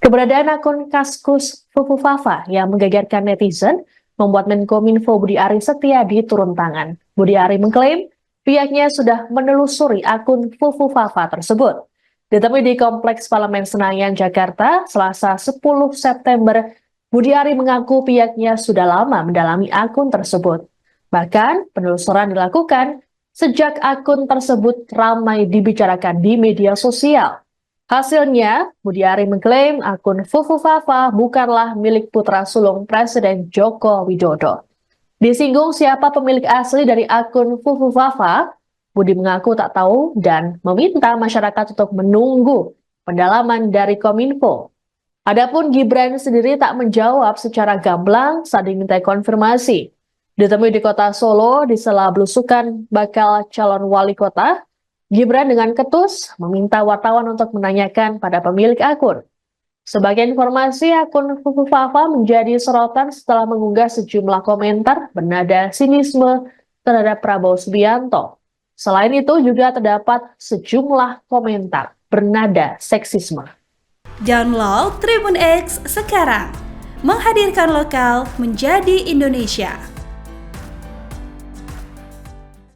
Keberadaan akun Kaskus Fufufafa yang menggegerkan netizen membuat Menkominfo Budi Ari Setiadi turun tangan. Budi Ari mengklaim pihaknya sudah menelusuri akun Fufufafa tersebut. Ditemui di Kompleks Parlemen Senayan, Jakarta, Selasa 10 September, Budi Ari mengaku pihaknya sudah lama mendalami akun tersebut. Bahkan, penelusuran dilakukan sejak akun tersebut ramai dibicarakan di media sosial. Hasilnya, Budi Ari mengklaim akun Fufufafa bukanlah milik putra sulung Presiden Joko Widodo. Disinggung siapa pemilik asli dari akun Fufufafa, Budi mengaku tak tahu dan meminta masyarakat untuk menunggu pendalaman dari Kominfo. Adapun Gibran sendiri tak menjawab secara gamblang saat dimintai konfirmasi. Ditemui di kota Solo di sela belusukan bakal calon wali kota, Gibran dengan ketus meminta wartawan untuk menanyakan pada pemilik akun. Sebagai informasi, akun Fufufafa menjadi sorotan setelah mengunggah sejumlah komentar bernada sinisme terhadap Prabowo Subianto. Selain itu juga terdapat sejumlah komentar bernada seksisme. Download Tribun X sekarang, menghadirkan lokal menjadi Indonesia.